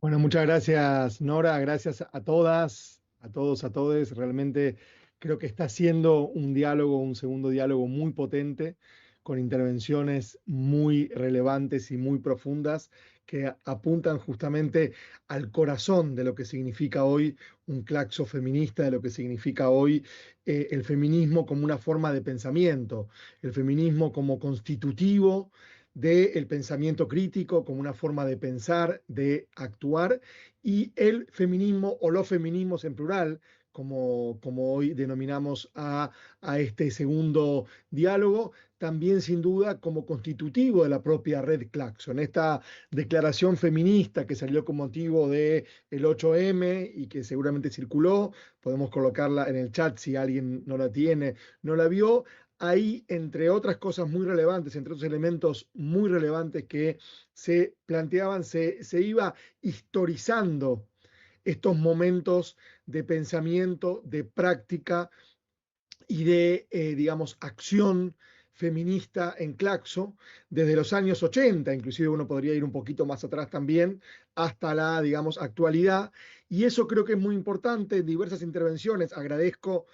Bueno, muchas gracias, Nora. Gracias a todas, a todos, a todes. Realmente creo que está siendo un diálogo, un segundo diálogo muy potente, con intervenciones muy relevantes y muy profundas que apuntan justamente al corazón de lo que significa hoy un claxo feminista, de lo que significa hoy el feminismo como una forma de pensamiento, el feminismo como constitutivo del pensamiento crítico como una forma de pensar, de actuar, y el feminismo o los feminismos en plural, como hoy denominamos a este segundo diálogo, también sin duda como constitutivo de la propia red Claxon. Esta declaración feminista que salió con motivo del 8M y que seguramente circuló, podemos colocarla en el chat si alguien no la tiene, no la vio. Ahí, entre otras cosas muy relevantes, entre otros elementos muy relevantes que se planteaban, se iba historizando estos momentos de pensamiento, de práctica y de, digamos, acción feminista en Claxo desde los años 80, inclusive uno podría ir un poquito más atrás también, hasta la, digamos, actualidad. Y eso creo que es muy importante en diversas intervenciones. Agradezco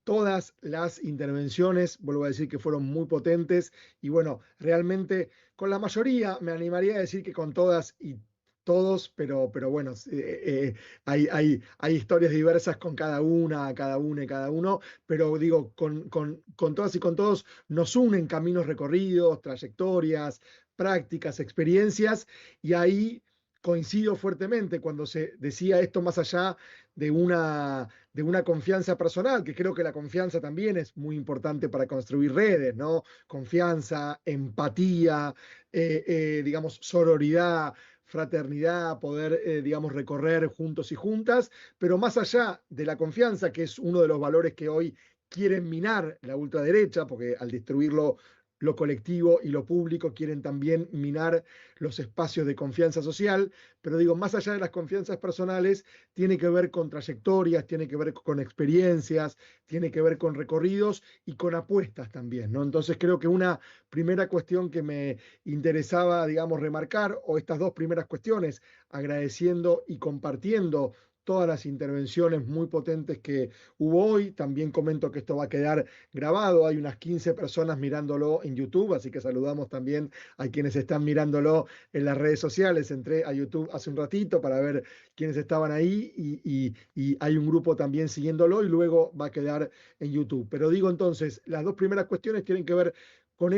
todas las intervenciones, vuelvo a decir que fueron muy potentes y bueno, realmente con la mayoría, me animaría a decir que con todas y todos, pero bueno, hay historias diversas con cada una y cada uno, pero digo, con todas y con todos nos unen caminos recorridos, trayectorias, prácticas, experiencias, y ahí coincido fuertemente cuando se decía esto más allá de una confianza personal, que creo que la confianza también es muy importante para construir redes, ¿no? Confianza, empatía, digamos, sororidad, fraternidad, poder, digamos, recorrer juntos y juntas, pero más allá de la confianza, que es uno de los valores que hoy quieren minar la ultraderecha, porque al destruirlo lo colectivo y lo público quieren también minar los espacios de confianza social, pero digo, más allá de las confianzas personales, tiene que ver con trayectorias, tiene que ver con experiencias, tiene que ver con recorridos y con apuestas también, ¿no? Entonces creo que una primera cuestión que me interesaba, digamos, remarcar, o estas dos primeras cuestiones, agradeciendo y compartiendo todas las intervenciones muy potentes que hubo hoy. También comento que esto va a quedar grabado. Hay unas 15 personas mirándolo en YouTube, así que saludamos también a quienes están mirándolo en las redes sociales. Entré a YouTube hace un ratito para ver quienes estaban ahí y hay un grupo también siguiéndolo y luego va a quedar en YouTube. Pero digo entonces, las dos primeras cuestiones tienen que ver con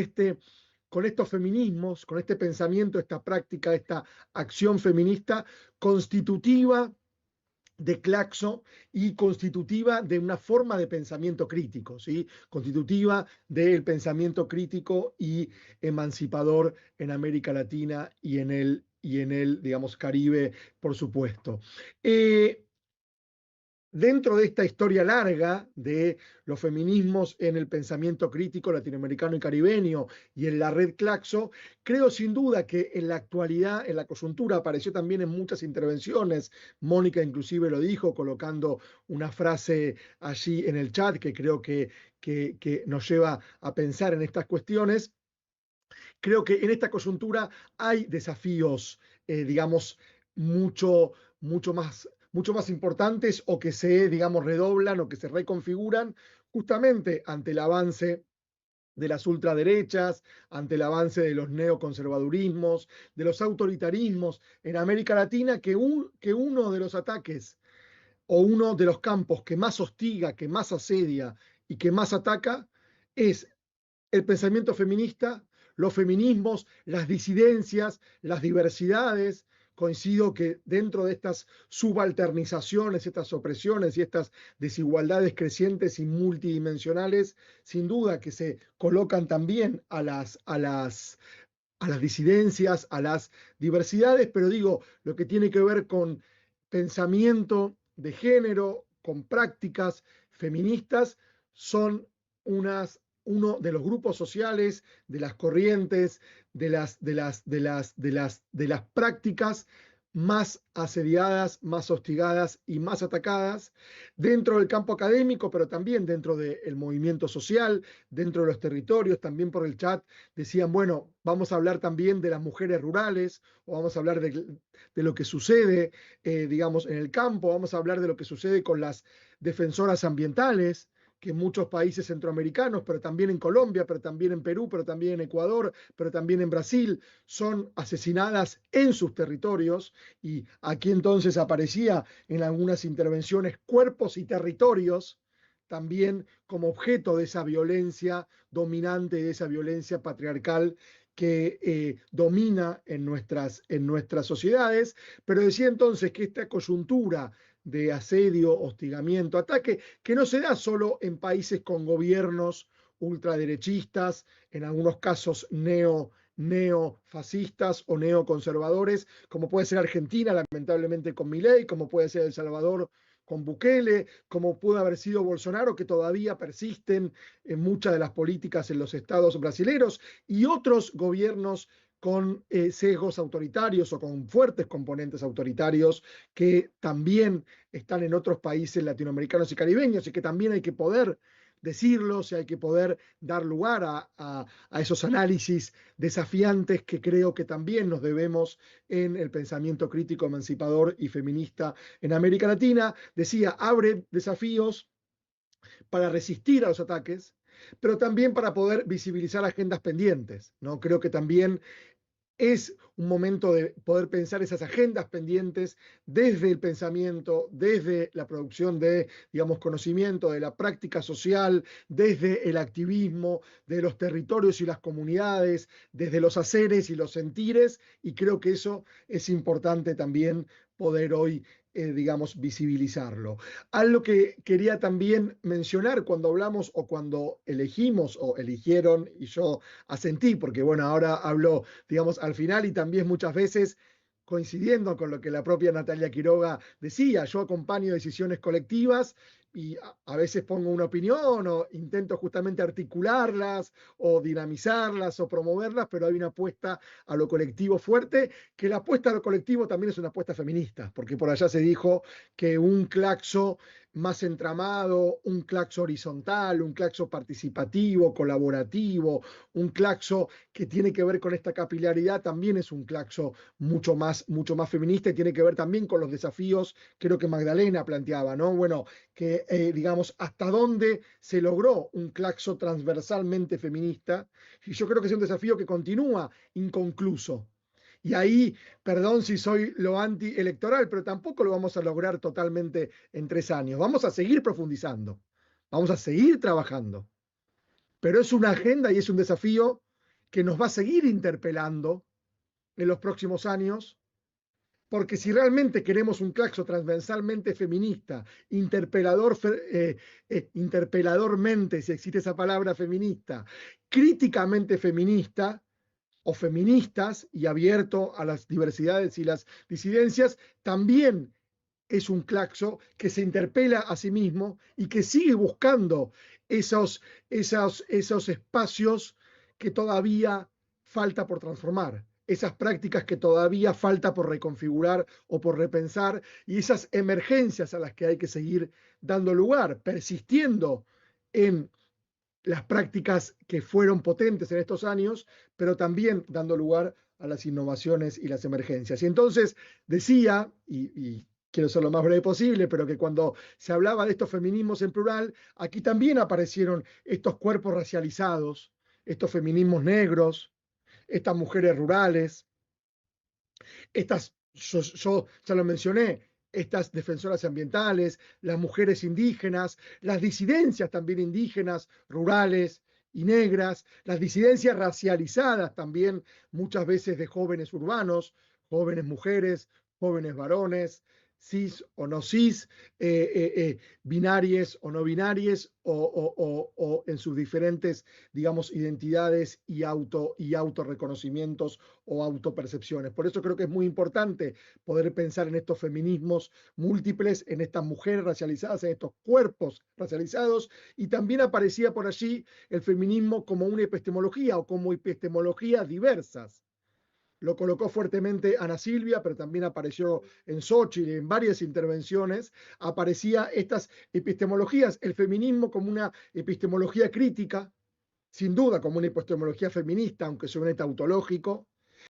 con estos feminismos, con este pensamiento, esta práctica, esta acción feminista constitutiva de Claxo y constitutiva de una forma de pensamiento crítico, ¿sí? Constitutiva del pensamiento crítico y emancipador en América Latina y en el digamos, Caribe, por supuesto. Dentro de esta historia larga de los feminismos en el pensamiento crítico latinoamericano y caribeño y en la red Claxo, creo sin duda que en la actualidad, en la coyuntura, apareció también en muchas intervenciones. Mónica inclusive lo dijo, colocando una frase allí en el chat que creo que nos lleva a pensar en estas cuestiones. Creo que en esta coyuntura hay desafíos, digamos, mucho más importantes o que se, digamos, redoblan o que se reconfiguran justamente ante el avance de las ultraderechas, ante el avance de los neoconservadurismos, de los autoritarismos en América Latina, que uno de los ataques o uno de los campos que más hostiga, que más asedia y que más ataca es el pensamiento feminista, los feminismos, las disidencias, las diversidades. Coincido que dentro de estas subalternizaciones, estas opresiones y estas desigualdades crecientes y multidimensionales, sin duda que se colocan también a las disidencias, a las diversidades, pero digo, lo que tiene que ver con pensamiento de género, con prácticas feministas, son uno de los grupos sociales, de las corrientes, de las prácticas más asediadas, más hostigadas y más atacadas dentro del campo académico, pero también dentro del movimiento social, dentro de los territorios, también por el chat decían, bueno, vamos a hablar también de las mujeres rurales, o vamos a hablar de lo que sucede, digamos, en el campo, vamos a hablar de lo que sucede con las defensoras ambientales, que en muchos países centroamericanos, pero también en Colombia, pero también en Perú, pero también en Ecuador, pero también en Brasil, son asesinadas en sus territorios. Y aquí entonces aparecía en algunas intervenciones cuerpos y territorios también como objeto de esa violencia dominante, de esa violencia patriarcal que domina en nuestras sociedades, pero decía entonces que esta coyuntura de asedio, hostigamiento, ataque, que no se da solo en países con gobiernos ultraderechistas, en algunos casos neofascistas o neoconservadores, como puede ser Argentina, lamentablemente con Milei, como puede ser El Salvador con Bukele, como pudo haber sido Bolsonaro, que todavía persisten en muchas de las políticas en los estados brasileños, y otros gobiernos con sesgos autoritarios o con fuertes componentes autoritarios que también están en otros países latinoamericanos y caribeños y que también hay que poder decirlos y hay que poder dar lugar a esos análisis desafiantes que creo que también nos debemos en el pensamiento crítico, emancipador y feminista en América Latina. Decía, abre desafíos para resistir a los ataques, pero también para poder visibilizar agendas pendientes, ¿no? Creo que también es un momento de poder pensar esas agendas pendientes desde el pensamiento, desde la producción de, digamos, conocimiento, de la práctica social, desde el activismo, de los territorios y las comunidades, desde los haceres y los sentires, y creo que eso es importante también poder hoy, digamos, visibilizarlo. Algo que quería también mencionar cuando hablamos o cuando elegimos o eligieron, y yo asentí, porque bueno, ahora hablo, digamos, al final y también muchas veces coincidiendo con lo que la propia Natalia Quiroga decía, yo acompaño decisiones colectivas y a veces pongo una opinión o intento justamente articularlas o dinamizarlas o promoverlas, pero hay una apuesta a lo colectivo fuerte, que la apuesta a lo colectivo también es una apuesta feminista, porque por allá se dijo que un claxo más entramado, un claxo horizontal, un claxo participativo, colaborativo, un claxo que tiene que ver con esta capilaridad, también es un claxo mucho más feminista y tiene que ver también con los desafíos, creo que Magdalena planteaba, ¿no? Bueno, que digamos, hasta dónde se logró un claxo transversalmente feminista, y yo creo que es un desafío que continúa inconcluso. Y ahí, perdón si soy lo antielectoral, pero tampoco lo vamos a lograr totalmente en 3 años. Vamos a seguir profundizando, vamos a seguir trabajando, pero es una agenda y es un desafío que nos va a seguir interpelando en los próximos años, porque si realmente queremos un claxo transversalmente feminista, interpeladormente, si existe esa palabra feminista, críticamente feminista, o feministas y abierto a las diversidades y las disidencias, también es un claxo que se interpela a sí mismo y que sigue buscando esos espacios que todavía falta por transformar, esas prácticas que todavía falta por reconfigurar o por repensar y esas emergencias a las que hay que seguir dando lugar, persistiendo en las prácticas que fueron potentes en estos años, pero también dando lugar a las innovaciones y las emergencias. Y entonces decía, y quiero ser lo más breve posible, pero que cuando se hablaba de estos feminismos en plural, aquí también aparecieron estos cuerpos racializados, estos feminismos negros, estas mujeres rurales, yo ya lo mencioné, estas defensoras ambientales, las mujeres indígenas, las disidencias también indígenas, rurales y negras, las disidencias racializadas también, muchas veces de jóvenes urbanos, jóvenes mujeres, jóvenes varones, cis o no cis, binarias o no binarias, o en sus diferentes, digamos, identidades y autorreconocimientos o autopercepciones. Por eso creo que es muy importante poder pensar en estos feminismos múltiples, en estas mujeres racializadas, en estos cuerpos racializados, y también aparecía por allí el feminismo como una epistemología o como epistemologías diversas. lo colocó fuertemente Ana Silvia, pero también apareció en Xochitl, en varias intervenciones, aparecía estas epistemologías, el feminismo como una epistemología crítica, sin duda como una epistemología feminista, aunque suene tautológico,